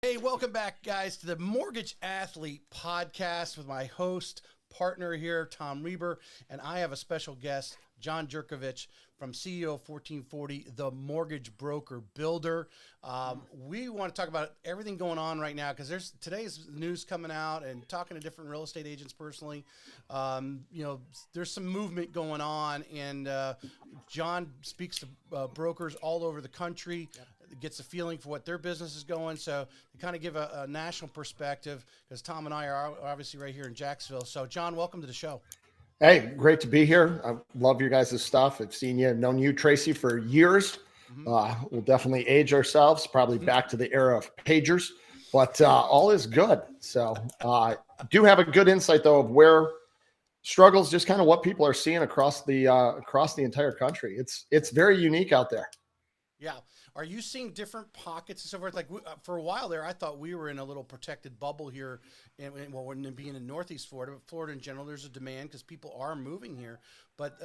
Hey, welcome back, guys, to the Mortgage Athlete Podcast with my host, partner here, Tom Reber, and I have a special guest, John Jurkovich from CEO of 1440, the mortgage broker builder. We want to talk about everything going on right now because there's today's news coming out and talking to different real estate agents personally. There's some movement going on, and John speaks to brokers all over the country. Yep. Gets a feeling for what their business is going. So to kind of give a national perspective, because Tom and I are obviously right here in Jacksonville. So John, welcome to the show. Hey, great to be here. I love your guys' stuff. I've seen you, known you, Tracy, for years. We'll definitely age ourselves, probably back to the era of pagers, but all is good. So I do have a good insight, though, of where struggles, just kind of what people are seeing across the entire country. It's very unique out there. Yeah. Are you seeing different pockets and so forth? Like for a while there, I thought we were in a little protected bubble here, and being in Northeast Florida, but Florida in general, there's a demand because people are moving here. But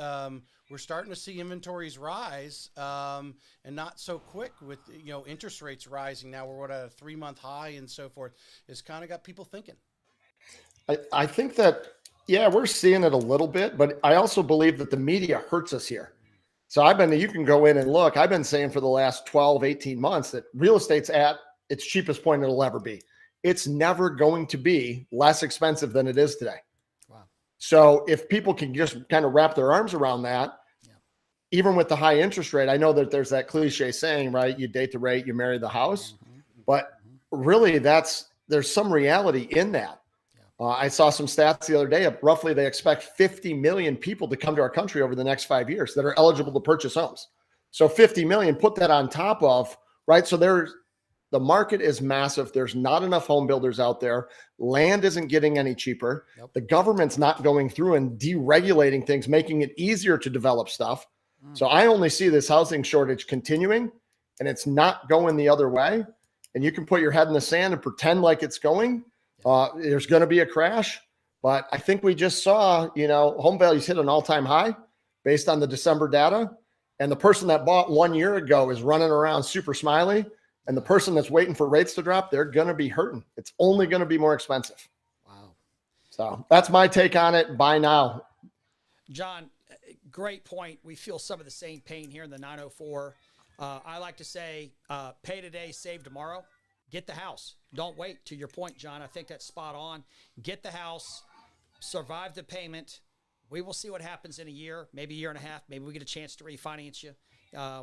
we're starting to see inventories rise, and not so quick with interest rates rising. Now we're at a 3-month high and so forth. It's kind of got people thinking. I think that we're seeing it a little bit, but I also believe that the media hurts us here. So you can go in and look, I've been saying for the last 12, 18 months that real estate's at its cheapest point it'll ever be. It's never going to be less expensive than it is today. Wow. So if people can just kind of wrap their arms around that, even with the high interest rate, I know that there's that cliche saying, right? You date the rate, you marry the house. But really there's some reality in that. I saw some stats the other day. Roughly, they expect 50 million people to come to our country over the next 5 years that are eligible to purchase homes. So 50 million, put that on top of, right? So the market is massive. There's not enough home builders out there. Land isn't getting any cheaper. Nope. The government's not going through and deregulating things, making it easier to develop stuff. So I only see this housing shortage continuing, and it's not going the other way. And you can put your head in the sand and pretend like it's going. There's going to be a crash, but I think we just saw, home values hit an all-time high based on the December data. And the person that bought 1 year ago is running around super smiley. And the person that's waiting for rates to drop, they're going to be hurting. It's only going to be more expensive. Wow. So that's my take on it. Buy now. John, great point. We feel some of the same pain here in the 904. I like to say, pay today, save tomorrow. Get the house. Don't wait. To your point, John, I think that's spot on. Get the house, survive the payment. We will see what happens in a year, maybe a year and a half. Maybe we get a chance to refinance you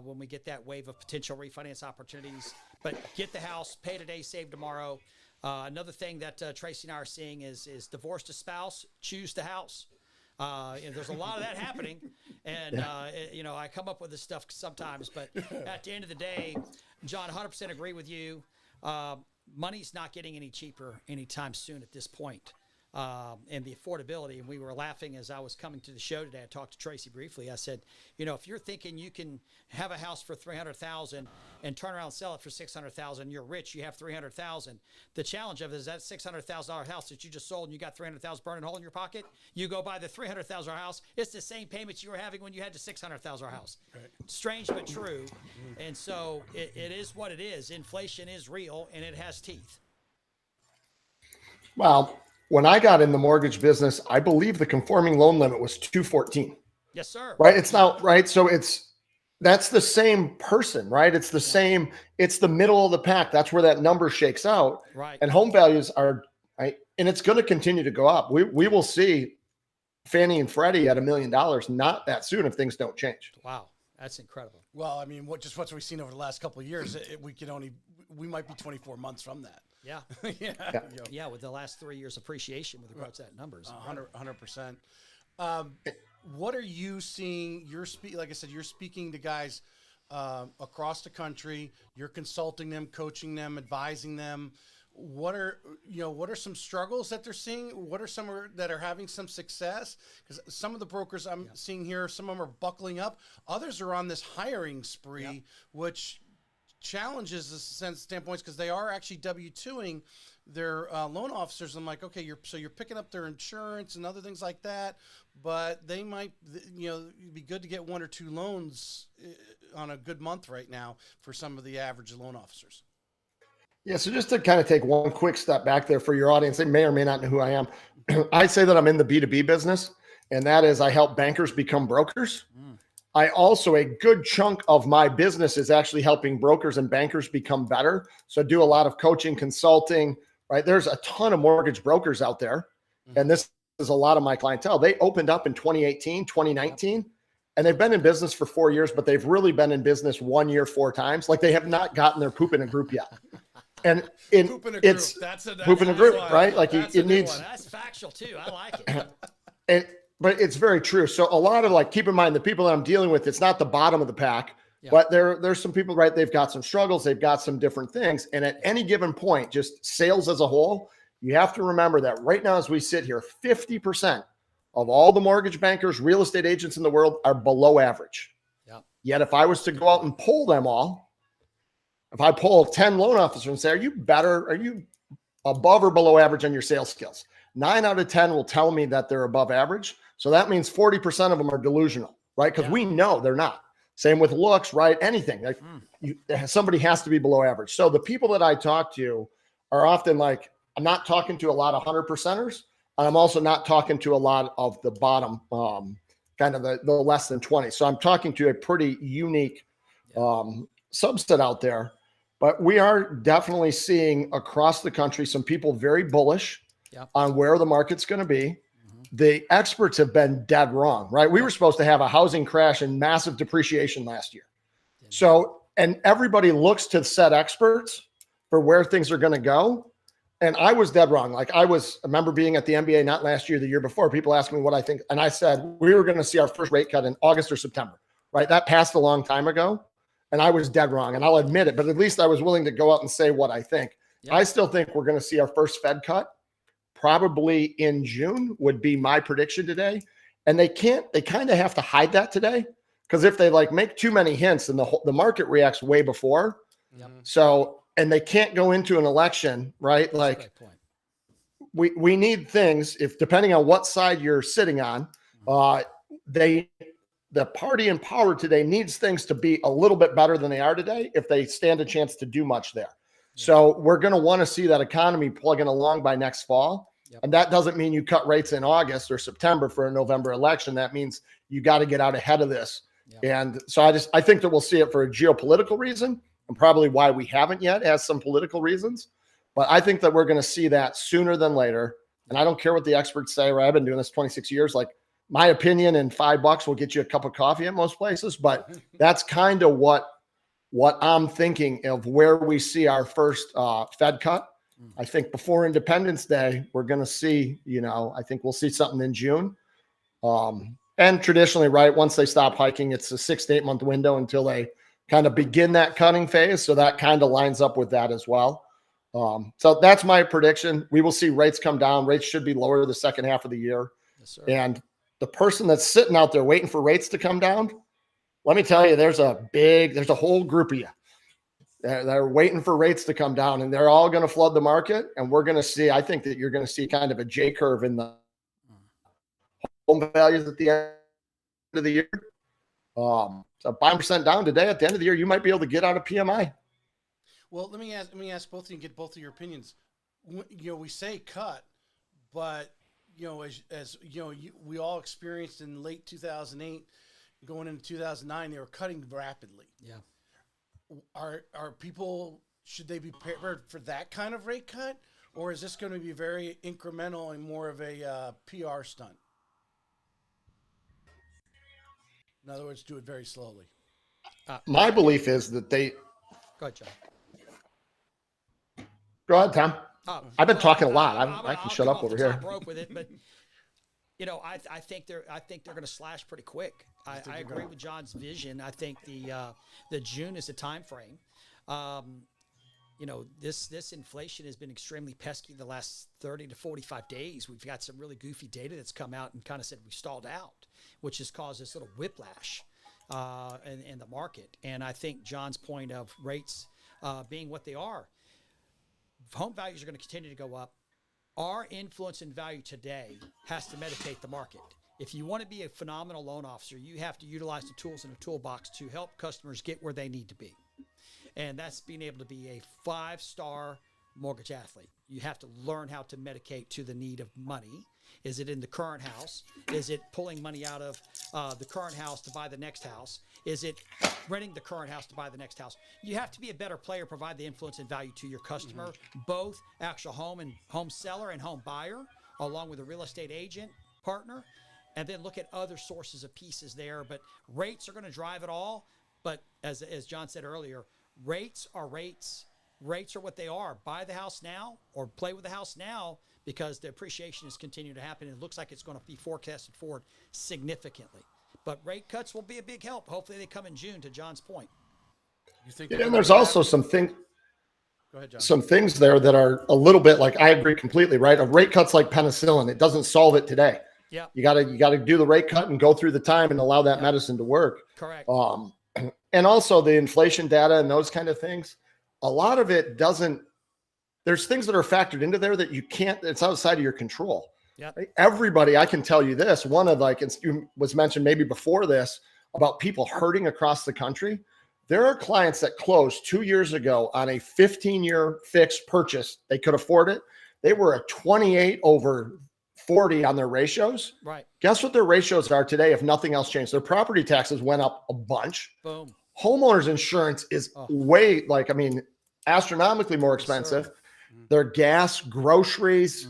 when we get that wave of potential refinance opportunities. But get the house, pay today, save tomorrow. Another thing that Tracy and I are seeing is divorce a spouse, choose the house. There's a lot of that happening, and I come up with this stuff sometimes. But at the end of the day, John, 100% agree with you. Money's not getting any cheaper anytime soon at this point. And the affordability, and we were laughing as I was coming to the show today. I talked to Tracy briefly. I said, if you're thinking you can have a house for $300,000 and turn around and sell it for $600,000, you're rich, you have $300,000. The challenge of it is that $600,000 house that you just sold and you got $300,000 burning a hole in your pocket. You go buy the $300,000 house. It's the same payments you were having when you had the $600,000 house. Right. Strange but true. And so it is what it is. Inflation is real and it has teeth. Well, when I got in the mortgage business, I believe the conforming loan limit was 214. Yes, sir. Right. It's now right. So that's the same person, right? It's the same. It's the middle of the pack. That's where that number shakes out. Right. And home values are right. And it's going to continue to go up. We will see Fannie and Freddie at $1 million not that soon if things don't change. Wow. That's incredible. Well, I mean, what we've seen over the last couple of years, we might be 24 months from that. Yeah. Yeah. With the last 3 years appreciation with regards to that numbers. 100%. What are you seeing? Like I said, you're speaking to guys across the country. You're consulting them, coaching them, advising them. What are some struggles that they're seeing? What are some that are having some success? Because some of the brokers I'm seeing here, some of them are buckling up. Others are on this hiring spree, which challenges the standpoints because they are actually W-2ing their loan officers. I'm like, okay, you're picking up their insurance and other things like that, but they might, it'd be good to get 1 or 2 loans on a good month right now for some of the average loan officers. Yeah, so just to kind of take one quick step back there for your audience, they may or may not know who I am. I say that I'm in the B2B business, and that is I help bankers become brokers. I also, a good chunk of my business is actually helping brokers and bankers become better. So I do a lot of coaching, consulting, right? There's a ton of mortgage brokers out there. And this is a lot of my clientele. They opened up in 2018, 2019, and they've been in business for 4 years, but they've really been in business 1 year, 4 times. Like they have not gotten their poop in a group yet. And Poop in a group. it's That's poop in a group, right? Like That's it needs, That's factual too. I like it. but it's very true. So a lot of like, keep in mind the people that I'm dealing with, it's not the bottom of the pack, but there's some people, right? They've got some struggles. They've got some different things. And at any given point, just sales as a whole, you have to remember that right now, as we sit here, 50% of all the mortgage bankers, real estate agents in the world are below average. Yet if I was to go out and poll them all, if I poll 10 loan officers and say, are you above or below average on your sales skills? 9 out of 10 will tell me that they're above average. So that means 40% of them are delusional, right? Because we know they're not. Same with looks, right? Anything. Like somebody has to be below average. So the people that I talk to are often like, I'm not talking to a lot of 100%ers. And I'm also not talking to a lot of the bottom, kind of the less than 20. So I'm talking to a pretty unique subset out there. But we are definitely seeing across the country some people very bullish on where the market's going to be. The experts have been dead wrong, right? We were supposed to have a housing crash and massive depreciation last year. So, and everybody looks to said experts for where things are going to go. And I was dead wrong. Like I remember being at the NBA, not last year, the year before, people asked me what I think. And I said, we were going to see our first rate cut in August or September, right? That passed a long time ago. And I was dead wrong. And I'll admit it, but at least I was willing to go out and say what I think. I still think we're going to see our first Fed cut probably in June would be my prediction today. And they kind of have to hide that today. Because if they like make too many hints, then the market reacts way before. So, and they can't go into an election, right? Like we need things, if depending on what side you're sitting on, the party in power today needs things to be a little bit better than they are today if they stand a chance to do much there. So we're going to want to see that economy plugging along by next fall. And that doesn't mean you cut rates in August or September for a November election. That means you got to get out ahead of this. And so I think that we'll see it for a geopolitical reason, and probably why we haven't yet has some political reasons. But I think that we're going to see that sooner than later. And I don't care what the experts say, right? I've been doing this 26 years. Like my opinion and $5 will get you a cup of coffee at most places. But that's kind of what I'm thinking of where we see our first Fed cut. I think before Independence Day, we're going to see, I think we'll see something in June. And traditionally, right, once they stop hiking, it's a 6 to 8 month window until they kind of begin that cutting phase. So that kind of lines up with that as well. So that's my prediction. We will see rates come down. Rates should be lower the second half of the year. And the person that's sitting out there waiting for rates to come down, let me tell you, there's a whole group of you. They're waiting for rates to come down, and they're all going to flood the market. And we're going to see, I think that you're going to see kind of a J curve in the home values at the end of the year. So 5% down today. At the end of the year, you might be able to get out of PMI. Well, let me ask both of you and get both of your opinions. We say cut, but as we all experienced in late 2008, going into 2009, they were cutting rapidly. Are people, should they be prepared for that kind of rate cut, or is this going to be very incremental and more of a PR stunt? In other words, do it very slowly. My belief is that they. Go ahead, John. Go ahead, Tom. I've been talking a lot. I can shut up over here. Broke with it, but I think they're going to slash pretty quick. I agree with John's vision. I think the June is the time frame. This inflation has been extremely pesky the last 30 to 45 days. We've got some really goofy data that's come out and kind of said we stalled out, which has caused this little whiplash in the market. And I think John's point of rates being what they are, home values are going to continue to go up. Our influence in value today has to meditate the market. If you want to be a phenomenal loan officer, you have to utilize the tools in a toolbox to help customers get where they need to be. And that's being able to be a 5-star mortgage athlete. You have to learn how to medicate to the need of money. Is it in the current house? Is it pulling money out of the current house to buy the next house? Is it renting the current house to buy the next house? You have to be a better player, provide the influence and value to your customer, both actual home and home seller and home buyer, along with a real estate agent partner, and then look at other sources of pieces there. But rates are going to drive it all. But as John said earlier, rates are rates. Rates are what they are. Buy the house now or play with the house now, because the appreciation is continuing to happen. It looks like it's going to be forecasted forward significantly. But rate cuts will be a big help. Hopefully they come in June, to John's point. You think? And there's also some things. Go ahead, John. Some things there that are a little bit like, I agree completely, right? A rate cut's like penicillin. It doesn't solve it today. Yeah. You gotta do the rate cut and go through the time and allow that medicine to work. Correct. And also the inflation data and those kind of things. A lot of it doesn't, there's things that are factored into there that you can't, it's outside of your control. Yep. Right? Everybody, I can tell you this, one of like, it was mentioned maybe before this about people hurting across the country. There are clients that closed 2 years ago on a 15-year fixed purchase. They could afford it. They were a 28/40 on their ratios. Right. Guess what their ratios are today if nothing else changed? Their property taxes went up a bunch. Boom. Homeowners insurance is way, like, I mean, astronomically more expensive. Yes, Their gas, groceries,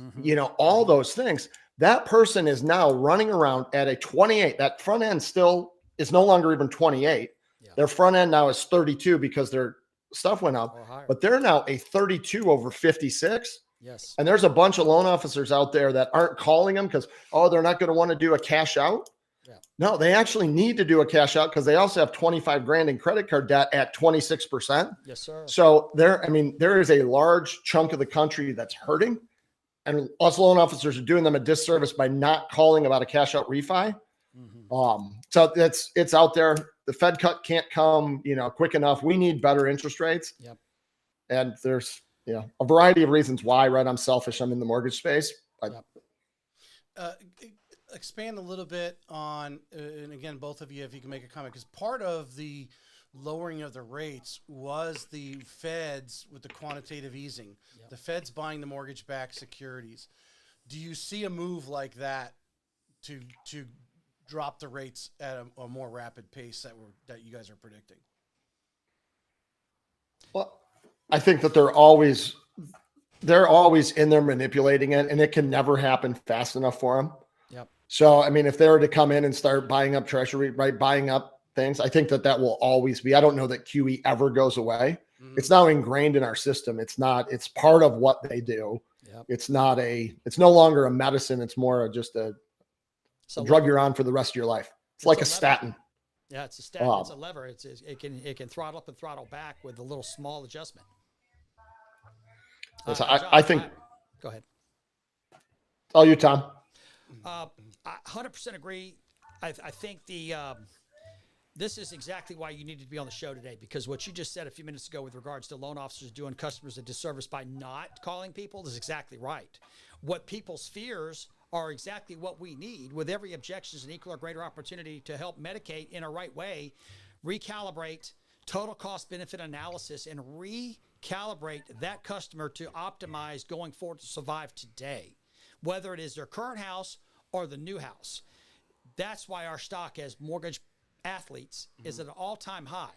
all those things. That person is now running around at a 28. That front end still is no longer even 28. Yeah. Their front end now is 32 because their stuff went up, but they're now a 32 over 56. Yes. And there's a bunch of loan officers out there that aren't calling them because, they're not going to want to do a cash out. Yeah. No, they actually need to do a cash out because they also have 25 grand in credit card debt at 26%. Yes, sir. So there is a large chunk of the country that's hurting, and us loan officers are doing them a disservice by not calling about a cash out refi. So it's out there. The Fed cut can't come, quick enough. We need better interest rates. Yep. And there's, a variety of reasons why, right? I'm selfish. I'm in the mortgage space. But Expand a little bit on, and again, both of you, if you can make a comment, because part of the lowering of the rates was the Feds with the quantitative easing, the Feds buying the mortgage-backed securities. Do you see a move like that to drop the rates at a more rapid pace that you guys are predicting? Well, I think that they're always in there manipulating it, and it can never happen fast enough for them. Yep. So, I mean, if they were to come in and start buying up treasury, right, buying up things, I think that will always be. I don't know that QE ever goes away. It's now ingrained in our system. It's part of what they do. Yep. It's no longer a medicine. It's more just a drug you're on for the rest of your life. It's like a statin. Yeah, it's a statin. It's a lever. It can throttle up and throttle back with a little small adjustment. John, I think. Go ahead. Oh, you, Tom. I 100% agree. I think this is exactly why you needed to be on the show today, because what you just said a few minutes ago with regards to loan officers doing customers a disservice by not calling people is exactly right. What people's fears are exactly what we need. With every objection is an equal or greater opportunity to help medicate in a right way, recalibrate total cost benefit analysis, and recalibrate that customer to optimize going forward to survive today, whether it is their current house or the new house. That's why our stock as mortgage athletes is at an all-time high.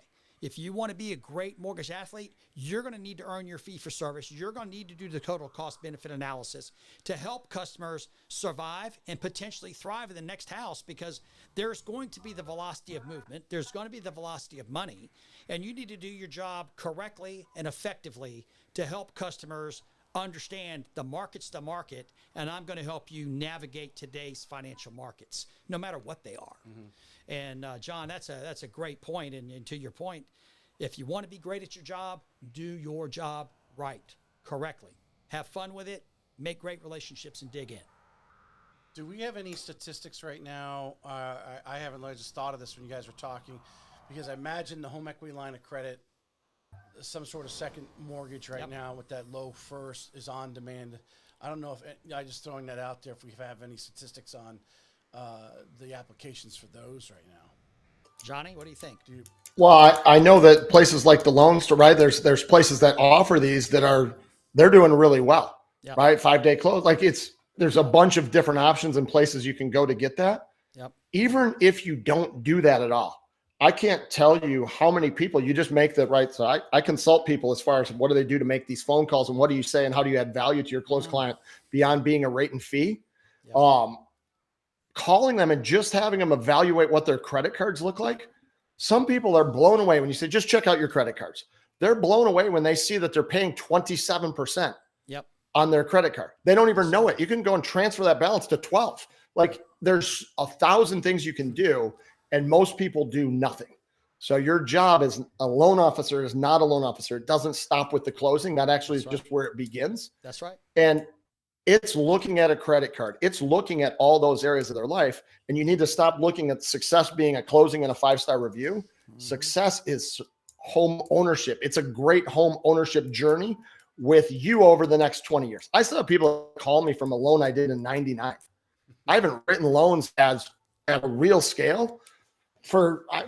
If you want to be a great mortgage athlete, you're going to need to earn your fee for service. You're going to need to do the total cost benefit analysis to help customers survive and potentially thrive in the next house, because there's going to be the velocity of movement. There's going to be the velocity of money, and you need to do your job correctly and effectively to help customers understand the market's the market, and I'm going to help you navigate today's financial markets, no matter what they are. And John, that's a great point. And to your point, if you want to be great at your job, do your job right, correctly. Have fun with it, make great relationships, and dig in. Do we have any statistics right now? I haven't. I just thought of this when you guys were talking, because I imagine the home equity line of credit, some sort of second mortgage right now with that low first, is on demand. I don't know if I just throwing that out there, if we have any statistics on the applications for those right now. Johnny, what do you think? Well, I know that places like the Lone Star, right? There's places that offer these they're doing really well, Yep. right? 5-day close. Like there's a bunch of different options and places you can go to get that. Yep. Even if you don't do that at all, I can't tell you how many people you just make the right. So I consult people as far as what do they do to make these phone calls and what do you say and how do you add value to your close client beyond being a rate and fee? Yep. Calling them and just having them evaluate what their credit cards look like. Some people are blown away when you say, just check out your credit cards. They're blown away when they see that they're paying 27% Yep. on their credit card. They don't even know it. You can go and transfer that balance to 12. Like there's 1,000 things you can do, and most people do nothing. So your job as a loan officer is not a loan officer. It doesn't stop with the closing. That actually is just where it begins. That's right. And it's looking at a credit card. It's looking at all those areas of their life. And you need to stop looking at success being a closing and a 5-star review. Success is home ownership. It's a great home ownership journey with you over the next 20 years. I still have people call me from a loan I did in 99. I haven't written loans at a real scale for, I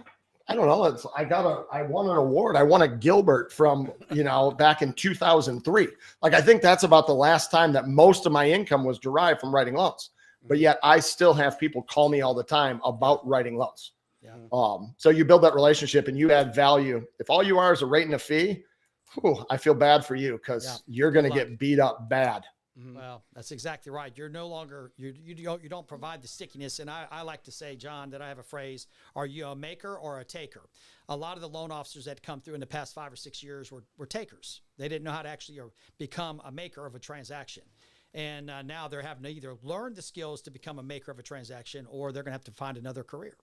don't know. I won an award. I won a Gilbert from, back in 2003. Like, I think that's about the last time that most of my income was derived from writing loans, but yet I still have people call me all the time about writing loans. Yeah. So you build that relationship and you add value. If all you are is a rate and a fee, I feel bad for you because you're going to get beat up bad. Well, that's exactly right. You're no longer, you don't provide the stickiness. And I like to say, John, that I have a phrase, are you a maker or a taker? A lot of the loan officers that come through in the past 5 or 6 years were takers. They didn't know how to actually become a maker of a transaction. And now they're having to either learn the skills to become a maker of a transaction, or they're going to have to find another career.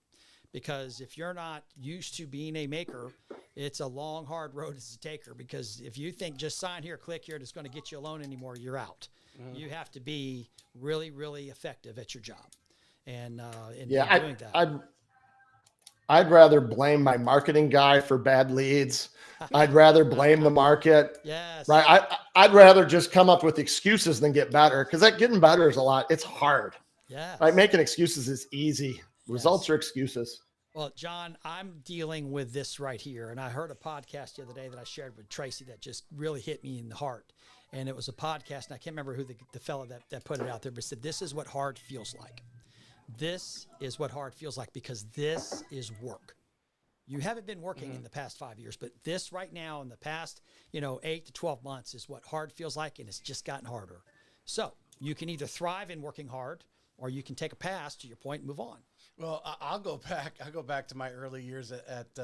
Because if you're not used to being a maker, it's a long, hard road as a taker. Because if you think just sign here, click here, it's going to get you a loan anymore, you're out. You have to be really, really effective at your job. And in doing that. I'd rather blame my marketing guy for bad leads. I'd rather blame the market. Yes. Right. I'd rather just come up with excuses than get better, because that getting better is a lot. It's hard. Yeah. Right. Making excuses is easy. Results are excuses. Well, John, I'm dealing with this right here. And I heard a podcast the other day that I shared with Tracy that just really hit me in the heart. And it was a podcast, and I can't remember who the fellow that put it out there, but said, this is what hard feels like. This is what hard feels like, because this is work. You haven't been working in the past 5 years, but this right now in the past, 8 to 12 months is what hard feels like, and it's just gotten harder. So you can either thrive in working hard, or you can take a pass, to your point, and move on. Well, I'll go back to my early years at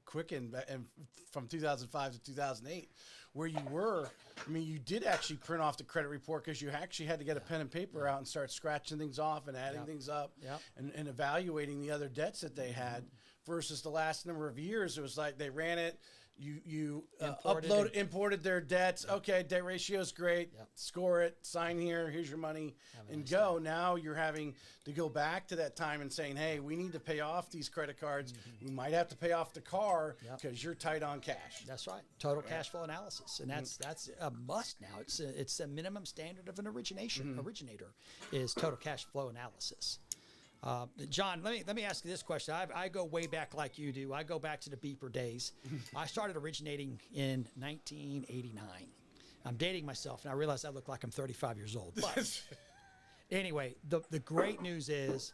Quicken, and from 2005 to 2008, where you did actually print off the credit report, because you actually had to get a pen and paper out and start scratching things off and adding things up and evaluating the other debts that they had, versus the last number of years. It was like they ran it. You imported their debts. Okay, debt ratio is great. Score it, sign here, here's your money, and go. Now you're having to go back to that time and saying, hey, we need to pay off these credit cards. We might have to pay off the car because you're tight on cash. That's right. Total cash flow analysis. And that's a must now. It's a minimum standard of an originator is total cash flow analysis. John, let me ask you this question. I go way back like you do. I go back to the beeper days. I started originating in 1989. I'm dating myself, and I realize I look like I'm 35 years old. But anyway, the great news is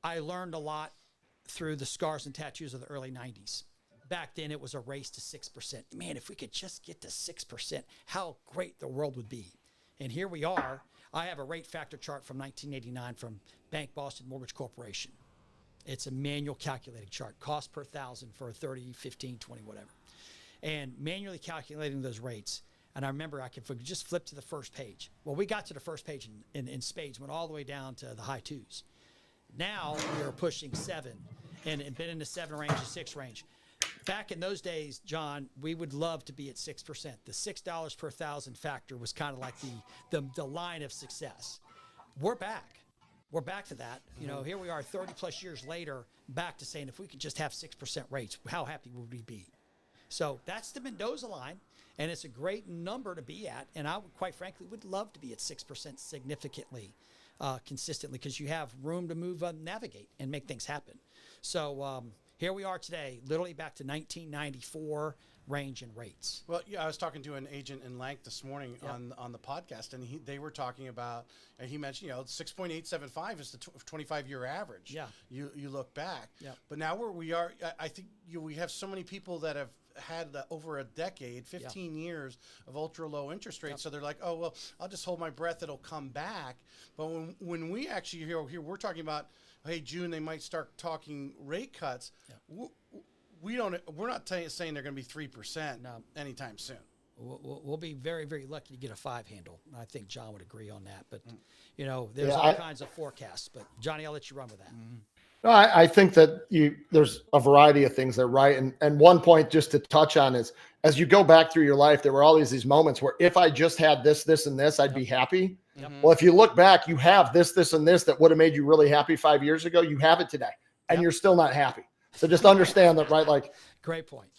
I learned a lot through the scars and tattoos of the early 90s. Back then, it was a race to 6%. Man, if we could just get to 6%, how great the world would be. And here we are. I have a rate factor chart from 1989 from Bank Boston Mortgage Corporation. It's a manual calculating chart, cost per thousand for 30, 15, 20, whatever. And manually calculating those rates. And I remember I could just flip to the first page. Well, we got to the first page in spades, went all the way down to the high twos. Now we are pushing 7 and been in the 7 range, the 6 range. Back in those days, John, we would love to be at 6%. The $6 per thousand factor was kind of like the line of success. We're back. We're back to that. Here we are 30 plus years later, back to saying if we could just have 6% rates, how happy would we be? So that's the Mendoza line, and it's a great number to be at. And I would, quite frankly, would love to be at 6% significantly, consistently, because you have room to move, navigate, and make things happen. So here we are today, literally back to 1994 range in rates. Well, yeah, I was talking to an agent in Lank this morning on the podcast, and they were talking about, and he mentioned, 6.875 is the 25-year average. Yeah. You look back. Yeah. But now where we are, I think we have so many people that have had over a decade, 15 years of ultra low interest rates. So they're like, oh, well, I'll just hold my breath. It'll come back. But when we actually here, we're talking about, hey, June, they might start talking rate cuts. Yeah. We're not saying they're going to be 3% anytime soon. We'll be very, very lucky to get a 5 handle. I think John would agree on that. But, there's all kinds of forecasts. But, Johnny, I'll let you run with that. No, I think that there's a variety of things there, right? And one point just to touch on is, as you go back through your life, there were always these moments where if I just had this, this, and this, I'd be happy. Yep. Well, if you look back, you have this, this, and this that would have made you really happy 5 years ago. You have it today, and you're still not happy. So just understand that, right? Like, great point.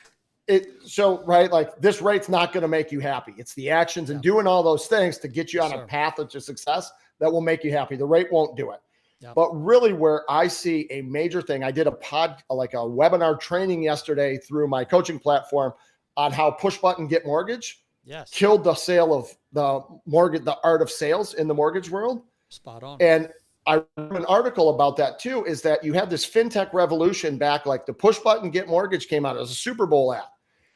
Right, like this rate's not going to make you happy. It's the actions and doing all those things to get you on a path to success that will make you happy. The rate won't do it. Yep. But really where I see a major thing, I did a webinar training yesterday through my coaching platform on how push button get mortgage killed the sale of the mortgage, the art of sales in the mortgage world. Spot on. And I wrote an article about that too, is that you had this fintech revolution back, like the push button get mortgage came out as a Super Bowl ad.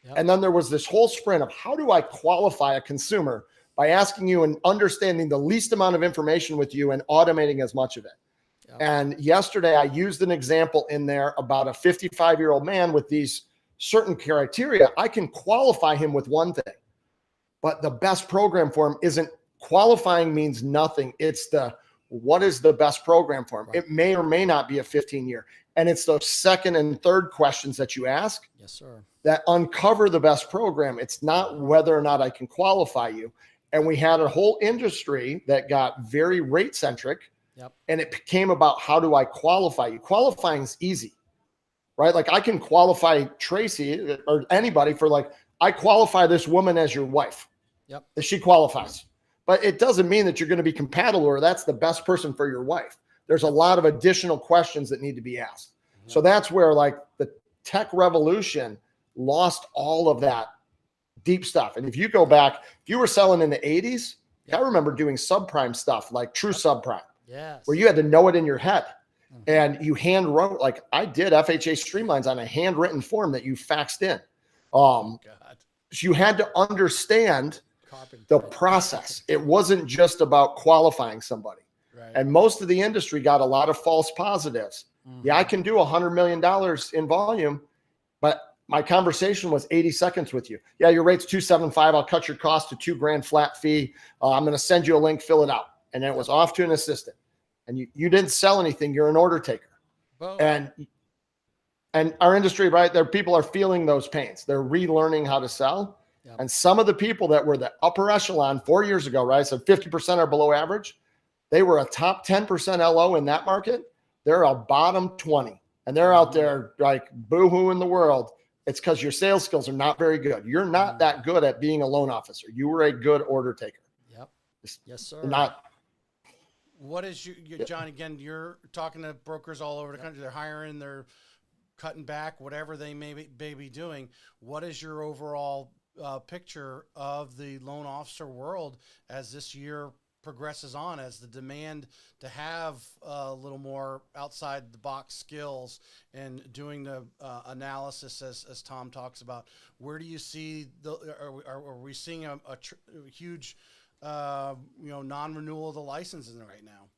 Yep. And then there was this whole sprint of how do I qualify a consumer by asking you and understanding the least amount of information with you and automating as much of it. Yep. And yesterday I used an example in there about a 55-year-old man with these certain criteria. I can qualify him with one thing, but the best program for him isn't qualifying means nothing. It's what is the best program for him? Right. It may or may not be a 15-year. And it's those second and third questions that you ask that uncover the best program. It's not whether or not I can qualify you. And we had a whole industry that got very rate centric. Yep. And it became about how do I qualify you? Qualifying is easy, right? Like I can qualify Tracy or anybody for I qualify this woman as your wife. Yep. That she qualifies. But it doesn't mean that you're going to be compatible or that's the best person for your wife. There's a lot of additional questions that need to be asked. Mm-hmm. So that's where the tech revolution lost all of that deep stuff. And if you go back, if you were selling in the 80s, I remember doing subprime stuff like true subprime, where you had to know it in your head. Mm-hmm. And you hand wrote, I did FHA streamlines on a handwritten form that you faxed in. So you had to understand the process. It wasn't just about qualifying somebody. Right. And most of the industry got a lot of false positives. Mm-hmm. Yeah, I can do $100 million in volume, but my conversation was 80 seconds with you. Yeah, your rate's 275. I'll cut your cost to $2,000 flat fee. I'm going to send you a link, fill it out. And then it was off to an assistant. And you didn't sell anything. You're an order taker. Whoa. And our industry, right there, people are feeling those pains. They're relearning how to sell. Yep. And some of the people that were the upper echelon 4 years ago, right? So 50% are below average. They were a top 10% LO in that market. They're a bottom 20. And they're out there boo-hoo in the world. It's because your sales skills are not very good. You're not that good at being a loan officer. You were a good order taker. Yep. Yes, sir. What is John, again, you're talking to brokers all over the country. They're hiring, they're cutting back, whatever they may be doing. What is your overall picture of the loan officer world as this year progresses on, as the demand to have a little more outside the box skills and doing the analysis as Tom talks about? Where do you see are we seeing a huge non-renewal of the licenses right now?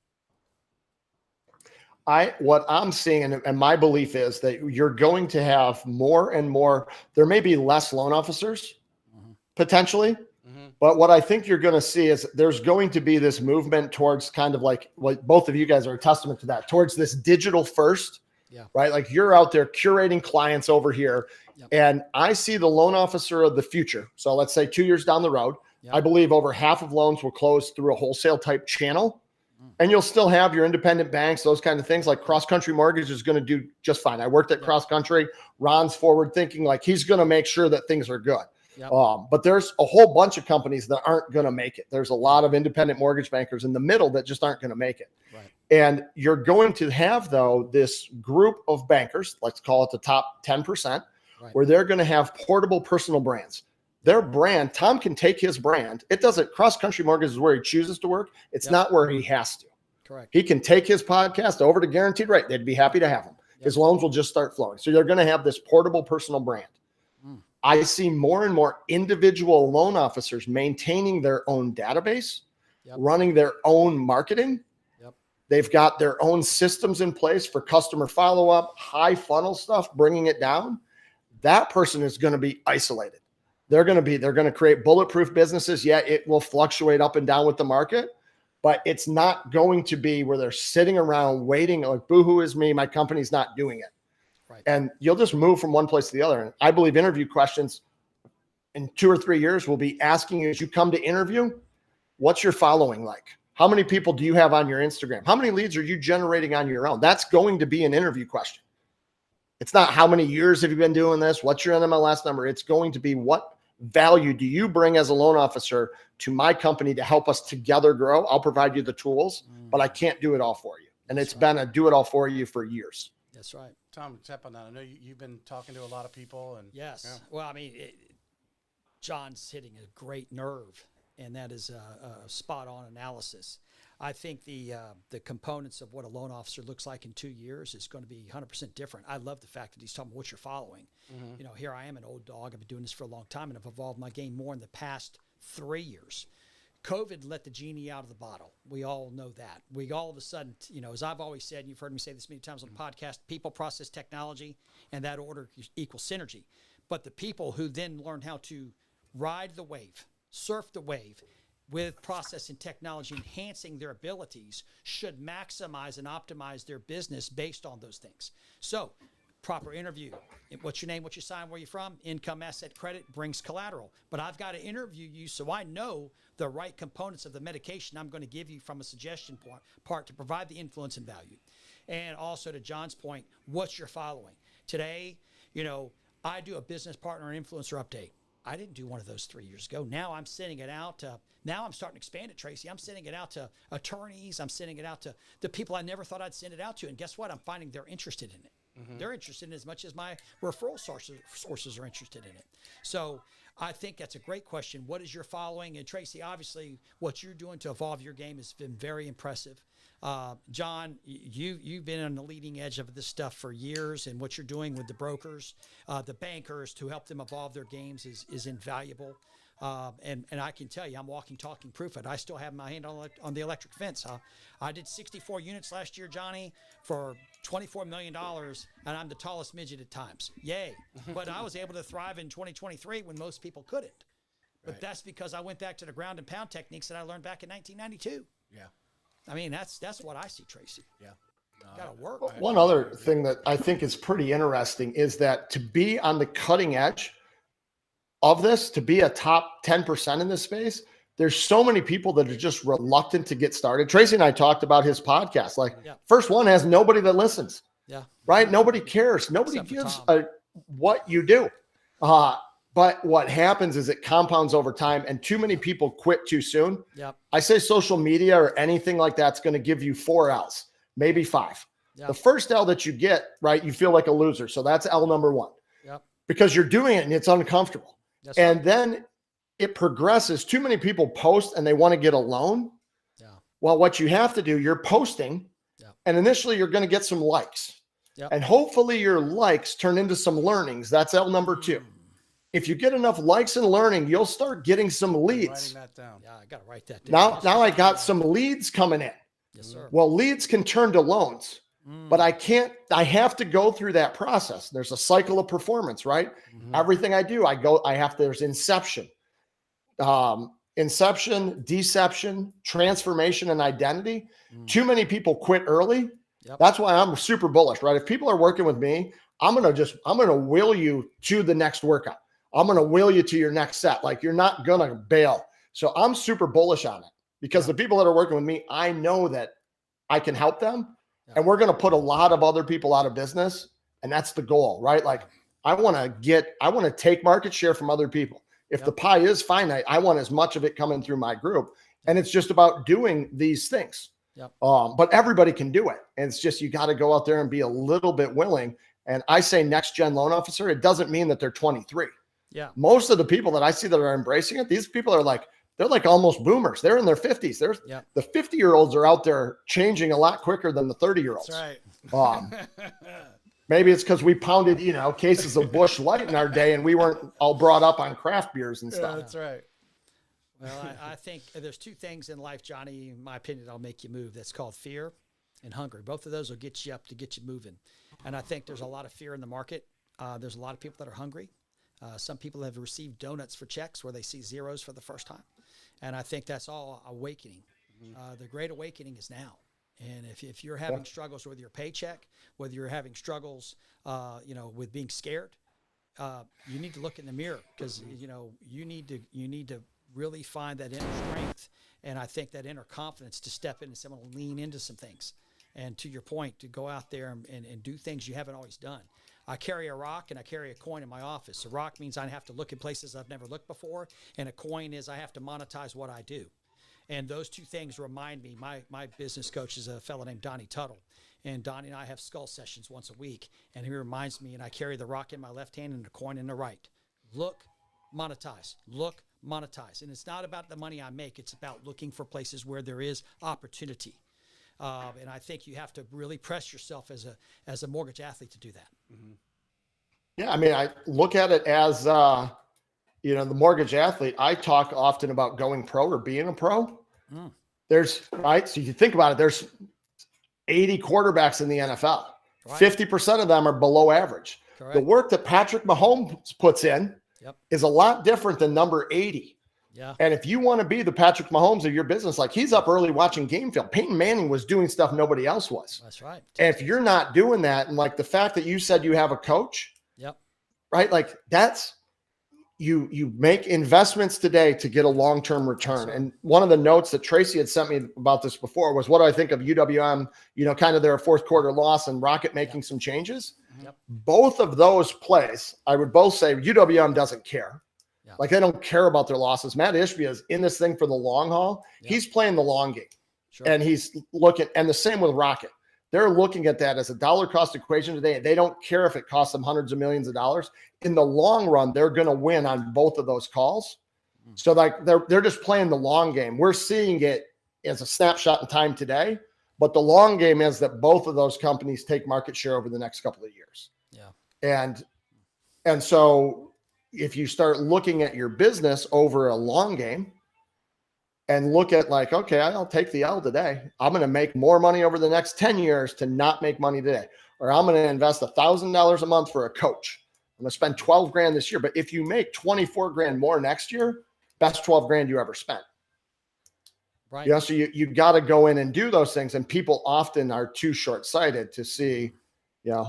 What I'm seeing and my belief is that you're going to have more and more. There may be less loan officers potentially. But what I think you're going to see is there's going to be this movement towards kind of like what both of you guys are a testament to that, towards this digital first, right? Like you're out there curating clients over here. Yep. And I see the loan officer of the future. So let's say 2 years down the road, I believe over half of loans will close through a wholesale type channel. And you'll still have your independent banks, those kind of things. Like Cross Country Mortgage is going to do just fine. I worked at Cross Country. Ron's forward thinking, he's going to make sure that things are good. Yep. But there's a whole bunch of companies that aren't going to make it. There's a lot of independent mortgage bankers in the middle that just aren't going to make it. Right. And you're going to have, though, this group of bankers, let's call it the top 10%, where they're going to have portable personal brands. Their brand, Tom can take his brand. It doesn't, Cross Country Mortgage is where he chooses to work. It's not where he has to. Correct. He can take his podcast over to Guaranteed Rate. They'd be happy to have him. His loans will just start flowing. So they're going to have this portable personal brand. I see more and more individual loan officers maintaining their own database, running their own marketing. They've got their own systems in place for customer follow-up, high funnel stuff, bringing it down. That person is going to be isolated. They're going to create bulletproof businesses. Yeah, it will fluctuate up and down with the market, but it's not going to be where they're sitting around waiting like, boo-hoo is me, my company's not doing it. Right. And you'll just move from one place to the other. And I believe interview questions in 2 or 3 years will be asking you as you come to interview, what's your following like? How many people do you have on your Instagram? How many leads are you generating on your own? That's going to be an interview question. It's not how many years have you been doing this? What's your NMLS number? It's going to be what value do you bring as a loan officer to my company to help us together grow? I'll provide you the tools, but I can't do it all for you. And it's been a do it all for you for years. That's right. Tom, step on that. I know you've been talking to a lot of people. And Well, I mean, John's hitting a great nerve, and that is a spot-on analysis. I think the components of what a loan officer looks like in 2 years is going to be 100% different. I love the fact that he's talking about what you're following. You know, here I am, an old dog. I've been doing this for a long time, and I've evolved my game more in the past 3 years. COVID let the genie out of the bottle. We all know that. We all of a sudden, you know, as I've always said, and you've heard me say this many times on the podcast, people, process, technology, and that order equals synergy. But the people who then learn how to ride the wave, surf the wave, with process and technology enhancing their abilities should maximize and optimize their business based on those things. So, proper interview. What's your name? What's your sign? Where you from? Income, asset, credit brings collateral. But I've got to interview you so I know the right components of the medication I'm going to give you from a suggestion part to provide the influence and value. And also to John's point, what's your following? Today, you know, I do a business partner and influencer update. I didn't do one of those 3 years ago. Now I'm sending it out to, now I'm starting to expand it, Tracy. I'm sending it out to attorneys. I'm sending it out to the people I never thought I'd send it out to. And guess what? I'm finding they're interested in it. They're interested in it as much as my referral sources are interested in it. So I think that's a great question. What is your following? And Tracy, obviously what you're doing to evolve your game has been very impressive. John, you've been on the leading edge of this stuff for years, and what you're doing with the brokers, the bankers to help them evolve their games is invaluable. And I can tell you, I'm walking, talking proof of it. I still have my hand on the electric fence. I did 64 units last year, Johnny, for $24 million, and I'm the tallest midget at times. Yay. But I was able to thrive in 2023 when most people couldn't. But that's because I went back to the ground and pound techniques that I learned back in 1992. Yeah. I mean, that's what I see, Tracy. Yeah. Got to work. One other thing that I think is pretty interesting is that to be on the cutting edge of this, to be a top 10% in this space, there's so many people that are just reluctant to get started. Tracy and I talked about his podcast. Like, first one has nobody that listens. Yeah. Right? Nobody cares. Nobody gives what you do. But what happens is it compounds over time, and too many people quit too soon. Yep. I say social media or anything like that's going to give you 4 L's, maybe 5. Yep. The first L that you get, right, you feel like a loser. So that's L number 1. Yep. Because you're doing it and it's uncomfortable. That's and right. then it progresses. Too many people post and they want to get a loan. Yeah. Well, what you have to do, you're posting, and initially you're going to get some likes. Yep. And hopefully your likes turn into some learnings. That's L number 2. If you get enough likes and learning, you'll start getting some leads. Writing that down. Yeah, I got to write that down. Now I got some leads coming in. Yes, sir. Well, leads can turn to loans, but I have to go through that process. There's a cycle of performance, right? Everything I do, there's inception, deception, transformation, and identity. Too many people quit early. Yep. That's why I'm super bullish, right? If people are working with me, I'm going to will you to the next workout. I'm going to will you to your next set. Like, you're not going to bail. So I'm super bullish on it because the people that are working with me, I know that I can help them, and we're going to put a lot of other people out of business. And that's the goal, right? Like, I want to take market share from other people. If the pie is finite, I want as much of it coming through my group. And it's just about doing these things. Yep. But everybody can do it. And it's just, you got to go out there and be a little bit willing. And I say next gen loan officer, it doesn't mean that they're 23. Yeah. Most of the people that I see that are embracing it, these people are like, they're like almost boomers. They're in their 50s. The 50-year-olds are out there changing a lot quicker than the 30-year-olds. That's right. Maybe it's because we pounded, cases of Busch Light in our day, and we weren't all brought up on craft beers and stuff. Yeah, that's right. Well, I think there's two things in life, Johnny, in my opinion, that'll make you move. That's called fear and hunger. Both of those will get you up to get you moving. And I think there's a lot of fear in the market. There's a lot of people that are hungry. Some people have received donuts for checks where they see zeros for the first time. And I think that's all awakening. The great awakening is now. And if you're having struggles with your paycheck, whether you're having struggles, with being scared, you need to look in the mirror, because, you need to really find that inner strength. And I think that inner confidence to step in and someone lean into some things. And to your point, to go out there and do things you haven't always done. I carry a rock and I carry a coin in my office. A rock means I have to look in places I've never looked before. And a coin is I have to monetize what I do. And those two things remind me, my business coach is a fellow named Donnie Tuttle. And Donnie and I have skull sessions once a week. And he reminds me, and I carry the rock in my left hand and the coin in the right. Look, monetize. Look, monetize. And it's not about the money I make. It's about looking for places where there is opportunity. And I think you have to really press yourself as a mortgage athlete to do that. Mm-hmm. Yeah, I mean, I look at it as, the mortgage athlete. I talk often about going pro or being a pro. There's, right? So you think about it, there's 80 quarterbacks in the NFL. Right. 50% of them are below average. Correct. The work that Patrick Mahomes puts in is a lot different than number 80. Yeah. And if you want to be the Patrick Mahomes of your business, like, he's up early watching game film. Peyton Manning was doing stuff nobody else was. That's right. And if you're not doing that, and like the fact that you said you have a coach, right? Like, that's, you make investments today to get a long-term return. Right. And one of the notes that Tracy had sent me about this before was, what do I think of UWM, kind of their fourth quarter loss and Rocket making some changes. Both of those plays, I would both say UWM doesn't care. Like, they don't care about their losses. Matt Ishbia is in this thing for the long haul. He's playing the long game. Sure. And he's looking, and the same with Rocket. They're looking at that as a dollar cost equation today. They don't care if it costs them hundreds of millions of dollars. In the long run, they're going to win on both of those calls. So like, they're just playing the long game. We're seeing it as a snapshot in time today, but the long game is that both of those companies take market share over the next couple of years. Yeah. And so if you start looking at your business over a long game and look at like, okay, I'll take the L today. I'm going to make more money over the next 10 years to not make money today. Or I'm going to invest $1,000 a month for a coach. I'm going to spend 12 grand this year. But if you make 24 grand more next year, best 12 grand you ever spent. Right. So you got to go in and do those things. And people often are too short-sighted to see,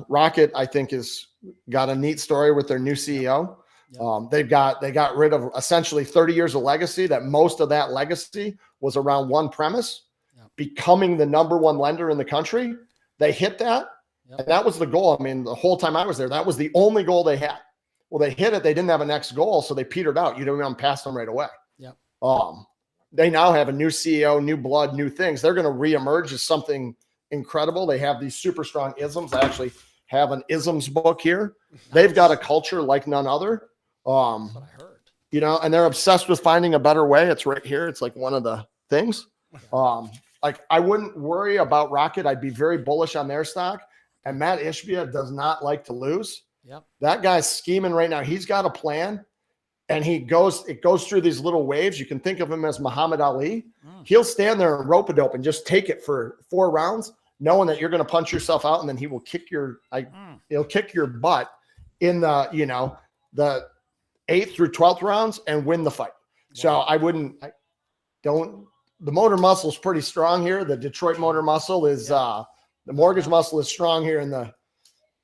Rocket, I think, is got a neat story with their new CEO. They got rid of essentially 30 years of legacy. That most of that legacy was around one premise, becoming the number one lender in the country. They hit that. And that was the goal. I mean, the whole time I was there, that was the only goal they had. Well, they hit it. They didn't have a next goal. So they petered out. UWM passed them right away. They now have a new CEO, new blood, new things. They're going to reemerge as something incredible. They have these super strong isms. I actually have an isms book here. Nice. They've got a culture like none other. That's what I heard. And they're obsessed with finding a better way. It's right here. It's like one of the things. Like, I wouldn't worry about Rocket. I'd be very bullish on their stock. And Matt Ishbia does not like to lose. That guy's scheming right now. He's got a plan, and it goes through these little waves. You can think of him as Muhammad Ali. He'll stand there and rope-a-dope and just take it for 4 rounds, knowing that you're going to punch yourself out, and then he will kick he'll kick your butt in the 8th through 12th rounds and win the fight. Wow. So the motor muscle is pretty strong here. The Detroit motor muscle is, the mortgage muscle is strong here.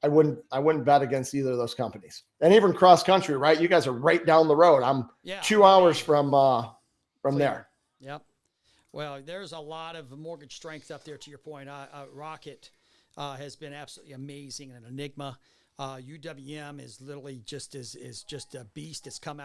I wouldn't bet against either of those companies. And even cross country, right? You guys are right down the road. I'm 2 hours from there. Yep. Well, there's a lot of mortgage strength up there. To your point, Rocket has been absolutely amazing, and an enigma. UWM is literally just a beast that's come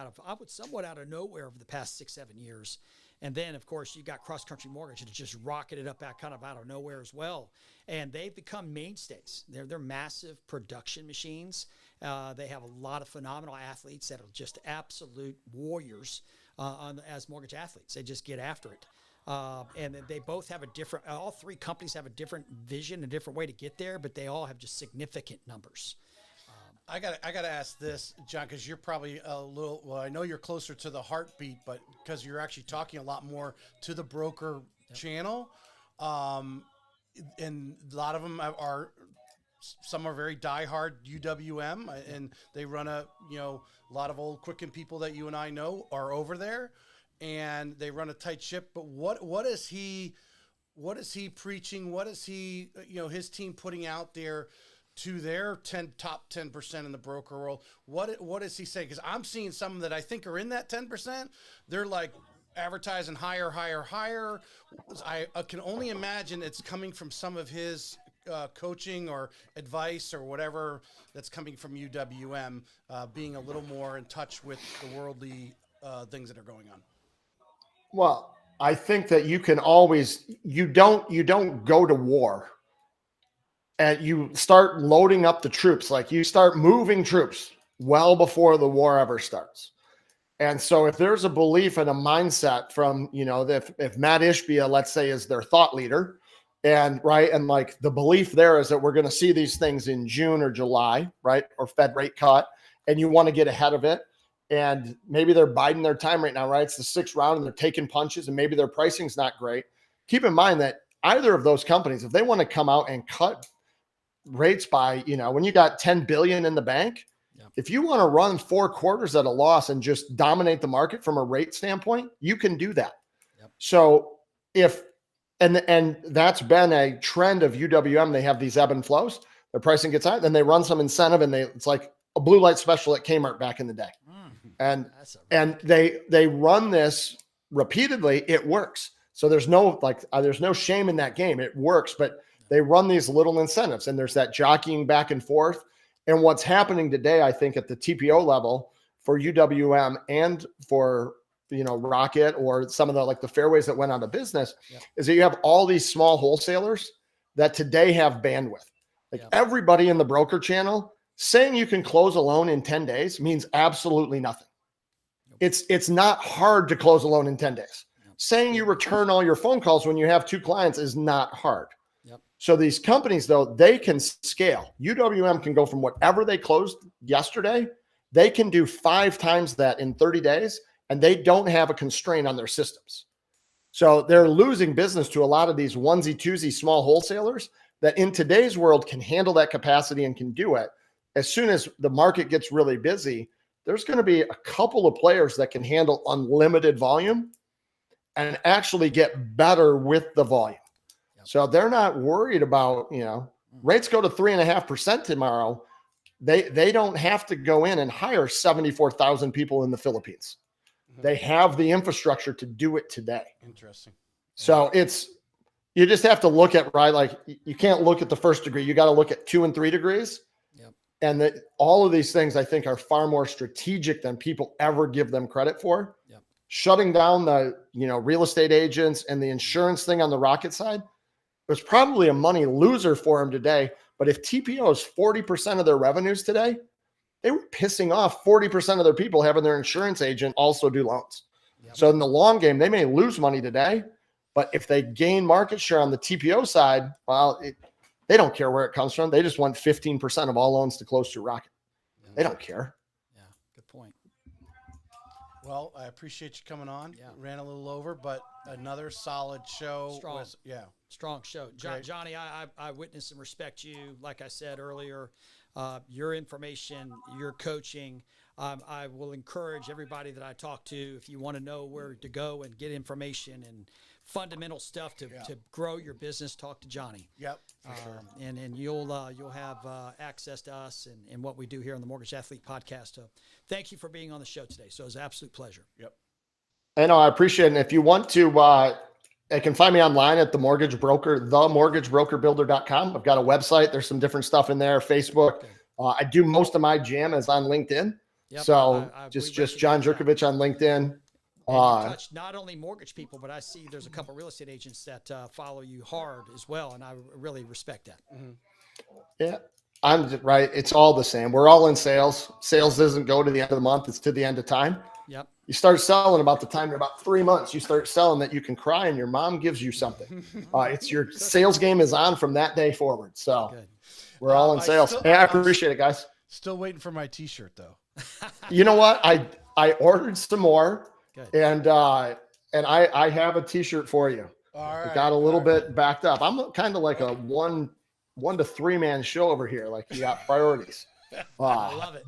somewhat out of nowhere over the past 6-7 years. And then, of course, you got Cross Country Mortgage that just rocketed up out of nowhere as well. And they've become mainstays. They're massive production machines. They have a lot of phenomenal athletes that are just absolute warriors as mortgage athletes. They just get after it. And they both have all three companies have a different vision, a different way to get there, but they all have just significant numbers. I gotta ask this, John, because you're probably a little. Well, I know you're closer to the heartbeat, but because you're actually talking a lot more to the broker channel, and a lot of them are. Some are very diehard UWM, and they run a lot of old Quicken people that you and I know are over there, and they run a tight ship. But what is he preaching? What is he his team putting out there to their top 10% in the broker world? What is he saying? Because I'm seeing some that I think are in that 10%. They're like advertising higher. I can only imagine it's coming from some of his coaching or advice or whatever that's coming from UWM, being a little more in touch with the worldly things that are going on. Well, I think that you can always, you don't go to war and you start loading up the troops. Like you start moving troops well before the war ever starts. And so if there's a belief and a mindset from, if Matt Ishbia, let's say, is their thought leader, and like the belief there is that we're going to see these things in June or July, right? Or Fed rate cut, and you want to get ahead of it. And maybe they're biding their time right now, right? It's the 6th round and they're taking punches and maybe their pricing's not great. Keep in mind that either of those companies, if they want to come out and cut rates by, when you got 10 billion in the bank, if you want to run 4 quarters at a loss and just dominate the market from a rate standpoint, you can do that. Yep. So and that's been a trend of UWM. They have these ebb and flows. Their pricing gets high, then they run some incentive, and it's like a blue light special at Kmart back in the day. And they run this repeatedly. It works. So there's no shame in that game. It works, but they run these little incentives, and there's that jockeying back and forth. And what's happening today, I think, at the TPO level for UWM and for Rocket or some of the fairways that went out of business, is that you have all these small wholesalers that today have bandwidth. Everybody in the broker channel saying you can close a loan in 10 days means absolutely nothing. It's not hard to close a loan in 10 days. Saying you return all your phone calls when you have 2 clients is not hard. So these companies, though, they can scale. UWM can go from whatever they closed yesterday, they can do 5 times that in 30 days, and they don't have a constraint on their systems. So they're losing business to a lot of these onesie-twosie small wholesalers that in today's world can handle that capacity and can do it. As soon as the market gets really busy, there's going to be a couple of players that can handle unlimited volume and actually get better with the volume. So they're not worried about, rates go to 3.5% tomorrow. They don't have to go in and hire 74,000 people in the Philippines. They have the infrastructure to do it today. Interesting. So you just have to look at, you can't look at the first degree. You got to look at 2 and 3 degrees. And that all of these things, I think, are far more strategic than people ever give them credit for. Shutting down the, real estate agents and the insurance thing on the Rocket side was probably a money loser for them today. But if TPO is 40% of their revenues today, they were pissing off 40% of their people having their insurance agent also do loans. So in the long game, they may lose money today, but if they gain market share on the TPO side, well, they don't care where it comes from. They just want 15% of all loans to close through Rocket. They don't care. Yeah, good point. Well, I appreciate you coming on. Ran a little over, but another solid show. Strong show. Johnny, I witness and respect you. Like I said earlier, your information, your coaching. I will encourage everybody that I talk to, if you want to know where to go and get information and fundamental stuff to grow your business, talk to Johnny. For sure. And you'll have access to us and what we do here on the Mortgage Athlete Podcast. So thank you for being on the show today. So it was an absolute pleasure. I know, I appreciate it. And if you want to, you can find me online at themortgagebrokerbuilder.com. I've got a website. There's some different stuff in there. Facebook. I do most of my jam is on LinkedIn. So just John Jurkovich on LinkedIn. And you touch not only mortgage people, but I see there's a couple real estate agents that follow you hard as well, and I really respect that. Yeah, I'm right. It's all the same. We're all in sales. Sales doesn't go to the end of the month. It's to the end of time. Yep. You start selling about the time, in about 3 months, you start selling that you can cry and your mom gives you something. It's your sales game is on from that day forward. So Good. we're all in sales. Hey, I appreciate it, guys. Still waiting for my t-shirt though. You know what? I ordered some more. Good. And I have a t-shirt for you. All right. It got a little bit backed up. I'm kind of like a one to three man show over here. Like you got priorities. I love it.